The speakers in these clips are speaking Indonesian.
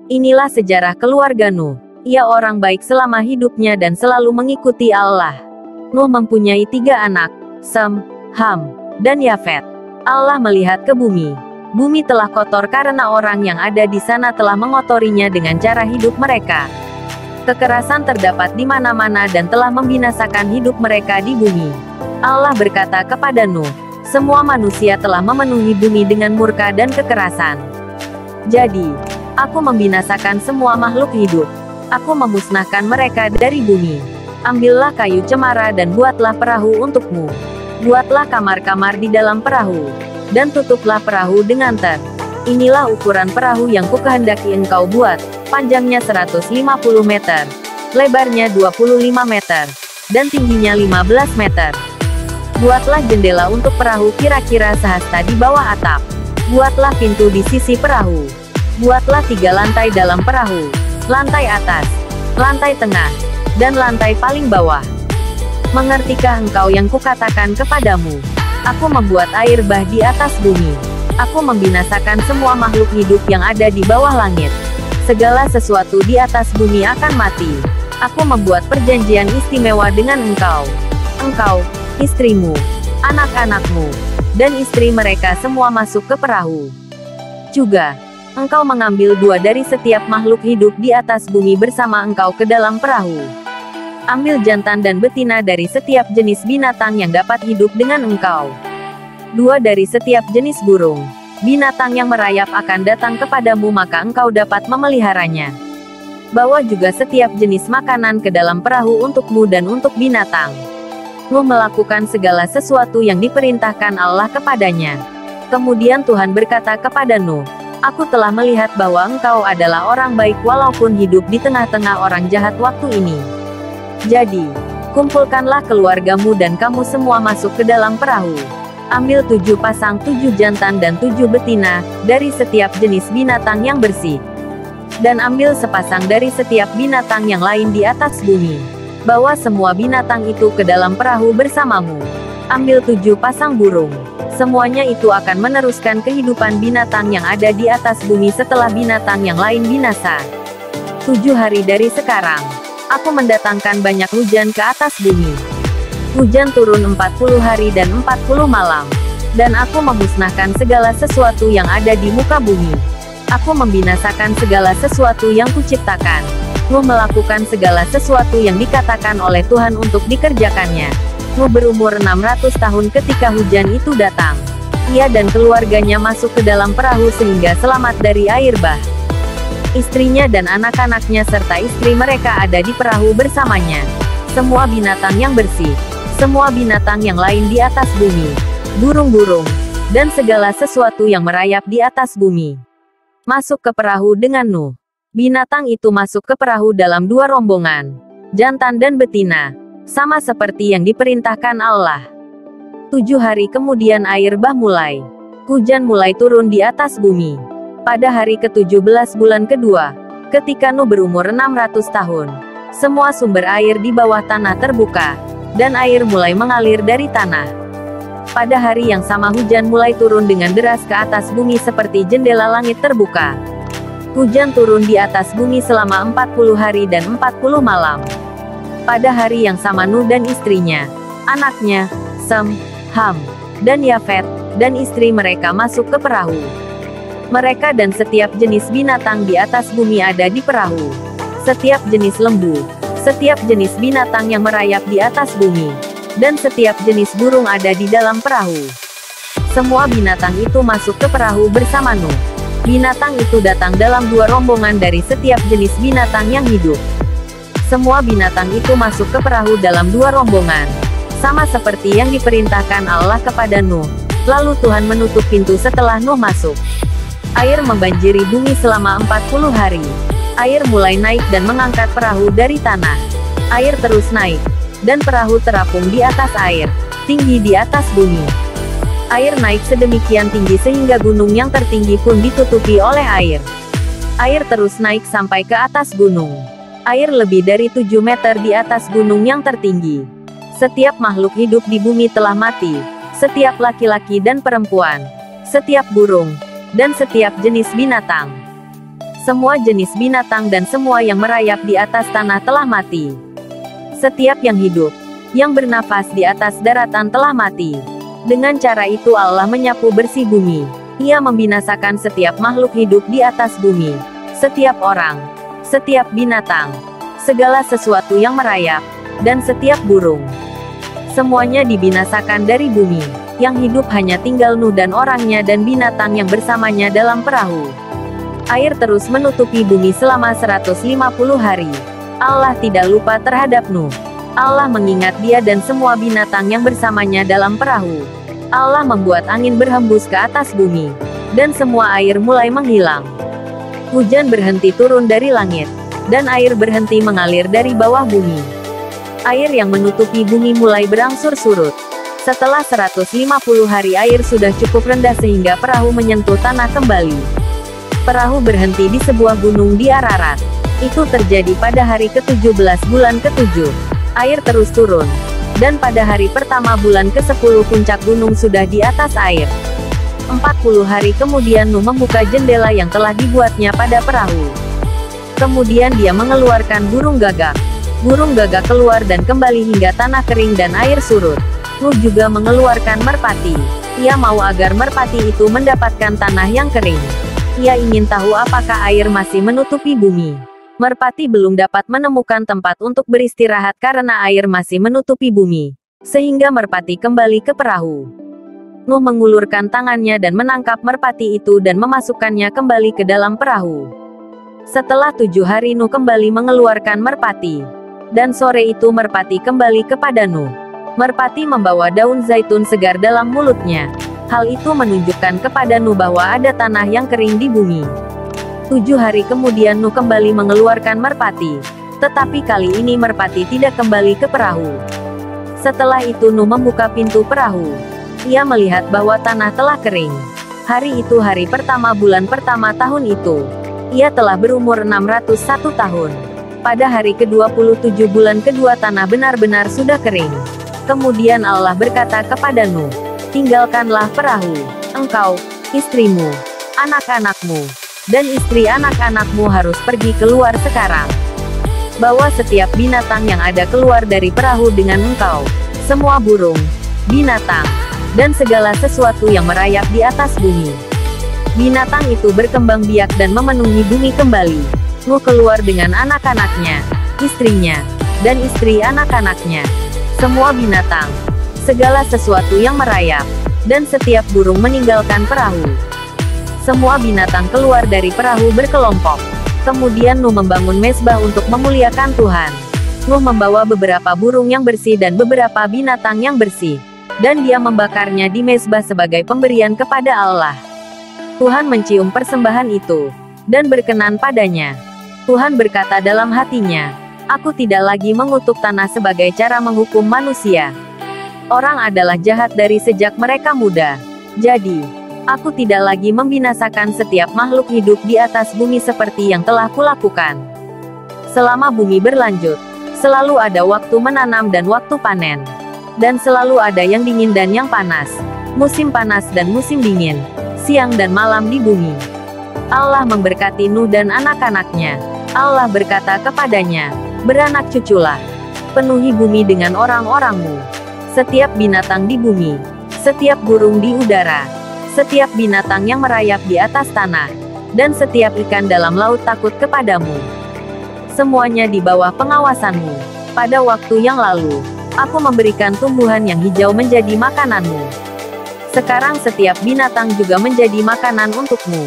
Inilah sejarah keluarga Nuh. Ia orang baik selama hidupnya dan selalu mengikuti Allah. Nuh mempunyai 3 anak, Sem, Ham, dan Yafet. Allah melihat ke bumi. Bumi telah kotor karena orang yang ada di sana telah mengotorinya dengan cara hidup mereka. Kekerasan terdapat di mana-mana dan telah membinasakan hidup mereka di bumi. Allah berkata kepada Nuh, semua manusia telah memenuhi bumi dengan murka dan kekerasan. Jadi, aku membinasakan semua makhluk hidup. Aku memusnahkan mereka dari bumi. Ambillah kayu cemara dan buatlah perahu untukmu. Buatlah kamar-kamar di dalam perahu. Dan tutuplah perahu dengan ter. Inilah ukuran perahu yang kukehendaki engkau buat. Panjangnya 150 meter. Lebarnya 25 meter. Dan tingginya 15 meter. Buatlah jendela untuk perahu kira-kira sehasta di bawah atap. Buatlah pintu di sisi perahu. Buatlah 3 lantai dalam perahu. Lantai atas, lantai tengah, dan lantai paling bawah. Mengertikah engkau yang kukatakan kepadamu? Aku membuat air bah di atas bumi. Aku membinasakan semua makhluk hidup yang ada di bawah langit. Segala sesuatu di atas bumi akan mati. Aku membuat perjanjian istimewa dengan engkau. Engkau, istrimu, anak-anakmu, dan istri mereka semua masuk ke perahu. Juga, engkau mengambil 2 dari setiap makhluk hidup di atas bumi bersama engkau ke dalam perahu. Ambil jantan dan betina dari setiap jenis binatang yang dapat hidup dengan engkau. 2 dari setiap jenis burung, binatang yang merayap akan datang kepadamu maka engkau dapat memeliharanya. Bawa juga setiap jenis makanan ke dalam perahu untukmu dan untuk binatang. Nuh melakukan segala sesuatu yang diperintahkan Allah kepadanya. Kemudian Tuhan berkata kepada Nuh, aku telah melihat bahwa engkau adalah orang baik walaupun hidup di tengah-tengah orang jahat waktu ini. Jadi, kumpulkanlah keluargamu dan kamu semua masuk ke dalam perahu. Ambil 7 pasang 7 jantan dan 7 betina, dari setiap jenis binatang yang bersih. Dan ambil sepasang dari setiap binatang yang lain di atas bumi. Bawa semua binatang itu ke dalam perahu bersamamu. Ambil 7 pasang burung. Semuanya itu akan meneruskan kehidupan binatang yang ada di atas bumi setelah binatang yang lain binasa. 7 hari dari sekarang, aku mendatangkan banyak hujan ke atas bumi. Hujan turun 40 hari dan 40 malam. Dan aku memusnahkan segala sesuatu yang ada di muka bumi. Aku membinasakan segala sesuatu yang kuciptakan. Nuh melakukan segala sesuatu yang dikatakan oleh Tuhan untuk dikerjakannya. Nuh berumur 600 tahun ketika hujan itu datang. Ia dan keluarganya masuk ke dalam perahu sehingga selamat dari air bah. Istrinya dan anak-anaknya serta istri mereka ada di perahu bersamanya. Semua binatang yang bersih, semua binatang yang lain di atas bumi, burung-burung, dan segala sesuatu yang merayap di atas bumi, masuk ke perahu dengan Nuh. Binatang itu masuk ke perahu dalam 2 rombongan, jantan dan betina, sama seperti yang diperintahkan Allah. 7 hari kemudian air bah mulai. Hujan mulai turun di atas bumi. Pada hari ke-17 bulan kedua, ketika Nuh berumur 600 tahun, semua sumber air di bawah tanah terbuka, dan air mulai mengalir dari tanah. Pada hari yang sama hujan mulai turun dengan deras ke atas bumi seperti jendela langit terbuka. Hujan turun di atas bumi selama 40 hari dan 40 malam. Pada hari yang sama Nuh dan istrinya, anaknya, Sem, Ham, dan Yafet, dan istri mereka masuk ke perahu. Mereka dan setiap jenis binatang di atas bumi ada di perahu. Setiap jenis lembu, setiap jenis binatang yang merayap di atas bumi, dan setiap jenis burung ada di dalam perahu. Semua binatang itu masuk ke perahu bersama Nuh. Binatang itu datang dalam 2 rombongan dari setiap jenis binatang yang hidup. Semua binatang itu masuk ke perahu dalam 2 rombongan, sama seperti yang diperintahkan Allah kepada Nuh. Lalu Tuhan menutup pintu setelah Nuh masuk. Air membanjiri bumi selama 40 hari. Air mulai naik dan mengangkat perahu dari tanah. Air terus naik, dan perahu terapung di atas air, tinggi di atas bumi. Air naik sedemikian tinggi sehingga gunung yang tertinggi pun ditutupi oleh air. Air terus naik sampai ke atas gunung. Air lebih dari 7 meter di atas gunung yang tertinggi. Setiap makhluk hidup di bumi telah mati, setiap laki-laki dan perempuan, setiap burung, dan setiap jenis binatang. Semua jenis binatang dan semua yang merayap di atas tanah telah mati. Setiap yang hidup, yang bernafas di atas daratan telah mati. Dengan cara itu Allah menyapu bersih bumi. Ia membinasakan setiap makhluk hidup di atas bumi. Setiap orang, setiap binatang, segala sesuatu yang merayap, dan setiap burung. Semuanya dibinasakan dari bumi. Yang hidup hanya tinggal Nuh dan orangnya dan binatang yang bersamanya dalam perahu. Air terus menutupi bumi selama 150 hari. Allah tidak lupa terhadap Nuh. Allah mengingat dia dan semua binatang yang bersamanya dalam perahu. Allah membuat angin berhembus ke atas bumi, dan semua air mulai menghilang. Hujan berhenti turun dari langit, dan air berhenti mengalir dari bawah bumi. Air yang menutupi bumi mulai berangsur surut. Setelah 150 hari air sudah cukup rendah sehingga perahu menyentuh tanah kembali. Perahu berhenti di sebuah gunung di Ararat. Itu terjadi pada hari ke-17 bulan ke-7. Air terus turun. Dan pada hari pertama bulan ke-10 puncak gunung sudah di atas air. 40 hari kemudian Nuh membuka jendela yang telah dibuatnya pada perahu. Kemudian dia mengeluarkan burung gagak. Burung gagak keluar dan kembali hingga tanah kering dan air surut. Nuh juga mengeluarkan merpati. Ia mau agar merpati itu mendapatkan tanah yang kering. Ia ingin tahu apakah air masih menutupi bumi. Merpati belum dapat menemukan tempat untuk beristirahat karena air masih menutupi bumi. Sehingga merpati kembali ke perahu. Nuh mengulurkan tangannya dan menangkap merpati itu dan memasukkannya kembali ke dalam perahu. Setelah 7 hari Nuh kembali mengeluarkan merpati. Dan sore itu merpati kembali kepada Nuh. Merpati membawa daun zaitun segar dalam mulutnya. Hal itu menunjukkan kepada Nuh bahwa ada tanah yang kering di bumi. 7 hari kemudian Nuh kembali mengeluarkan merpati. Tetapi kali ini merpati tidak kembali ke perahu. Setelah itu Nuh membuka pintu perahu. Ia melihat bahwa tanah telah kering. Hari itu hari pertama bulan pertama tahun itu. Ia telah berumur 601 tahun. Pada hari ke-27 bulan kedua tanah benar-benar sudah kering. Kemudian Allah berkata kepada Nuh, tinggalkanlah perahu, engkau, istrimu, anak-anakmu, dan istri anak-anakmu harus pergi keluar sekarang. Bawa setiap binatang yang ada keluar dari perahu dengan engkau, semua burung, binatang, dan segala sesuatu yang merayap di atas bumi. Binatang itu berkembang biak dan memenuhi bumi kembali. Nuh keluar dengan anak-anaknya, istrinya, dan istri anak-anaknya. Semua binatang, segala sesuatu yang merayap, dan setiap burung meninggalkan perahu. Semua binatang keluar dari perahu berkelompok. Kemudian Nuh membangun mezbah untuk memuliakan Tuhan. Nuh membawa beberapa burung yang bersih dan beberapa binatang yang bersih. Dan dia membakarnya di mezbah sebagai pemberian kepada Allah. Tuhan mencium persembahan itu, dan berkenan padanya. Tuhan berkata dalam hatinya, aku tidak lagi mengutuk tanah sebagai cara menghukum manusia. Orang adalah jahat dari sejak mereka muda. Jadi, aku tidak lagi membinasakan setiap makhluk hidup di atas bumi seperti yang telah kulakukan. Selama bumi berlanjut, selalu ada waktu menanam dan waktu panen. Dan selalu ada yang dingin dan yang panas. Musim panas dan musim dingin. Siang dan malam di bumi. Allah memberkati Nuh dan anak-anaknya. Allah berkata kepadanya, beranak cuculah. Penuhi bumi dengan orang-orangmu. Setiap binatang di bumi. Setiap burung di udara. Setiap binatang yang merayap di atas tanah. Dan setiap ikan dalam laut takut kepadamu. Semuanya di bawah pengawasanmu. Pada waktu yang lalu, aku memberikan tumbuhan yang hijau menjadi makananmu. Sekarang setiap binatang juga menjadi makanan untukmu.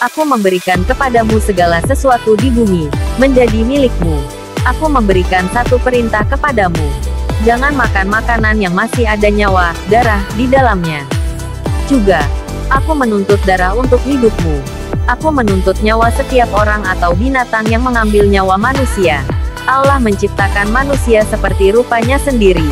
Aku memberikan kepadamu segala sesuatu di bumi, menjadi milikmu. Aku memberikan satu perintah kepadamu. Jangan makan makanan yang masih ada nyawa, darah, di dalamnya. Juga, aku menuntut darah untuk hidupmu. Aku menuntut nyawa setiap orang atau binatang yang mengambil nyawa manusia. Allah menciptakan manusia seperti rupanya sendiri.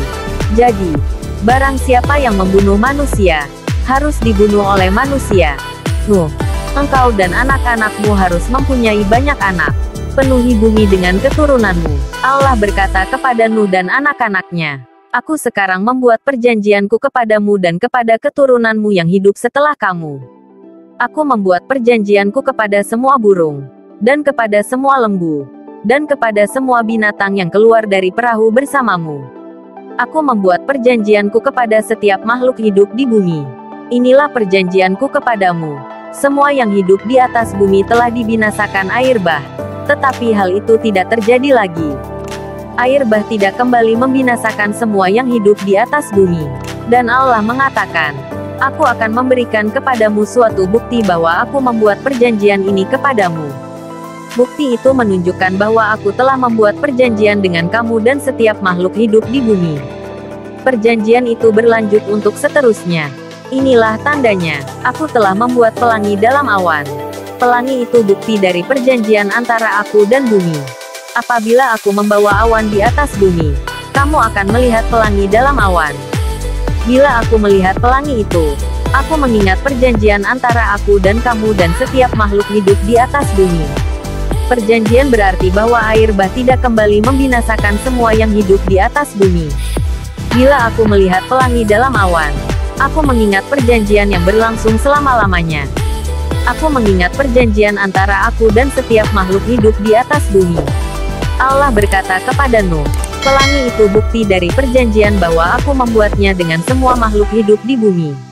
Jadi, barang siapa yang membunuh manusia, harus dibunuh oleh manusia. Nuh, engkau dan anak-anakmu harus mempunyai banyak anak. Penuhi bumi dengan keturunanmu. Allah berkata kepada Nuh dan anak-anaknya, aku sekarang membuat perjanjianku kepadamu dan kepada keturunanmu yang hidup setelah kamu. Aku membuat perjanjianku kepada semua burung, dan kepada semua lembu, dan kepada semua binatang yang keluar dari perahu bersamamu. Aku membuat perjanjianku kepada setiap makhluk hidup di bumi. Inilah perjanjianku kepadamu. Semua yang hidup di atas bumi telah dibinasakan air bah. Tetapi hal itu tidak terjadi lagi. Air bah tidak kembali membinasakan semua yang hidup di atas bumi. Dan Allah mengatakan, aku akan memberikan kepadamu suatu bukti bahwa aku membuat perjanjian ini kepadamu. Bukti itu menunjukkan bahwa aku telah membuat perjanjian dengan kamu dan setiap makhluk hidup di bumi. Perjanjian itu berlanjut untuk seterusnya. Inilah tandanya, aku telah membuat pelangi dalam awan. Pelangi itu bukti dari perjanjian antara aku dan bumi. Apabila aku membawa awan di atas bumi, kamu akan melihat pelangi dalam awan. Bila aku melihat pelangi itu, aku mengingat perjanjian antara aku dan kamu dan setiap makhluk hidup di atas bumi. Perjanjian berarti bahwa air bah tidak kembali membinasakan semua yang hidup di atas bumi. Bila aku melihat pelangi dalam awan, aku mengingat perjanjian yang berlangsung selama-lamanya. Aku mengingat perjanjian antara aku dan setiap makhluk hidup di atas bumi. Allah berkata kepada Nuh, pelangi itu bukti dari perjanjian bahwa aku membuatnya dengan semua makhluk hidup di bumi.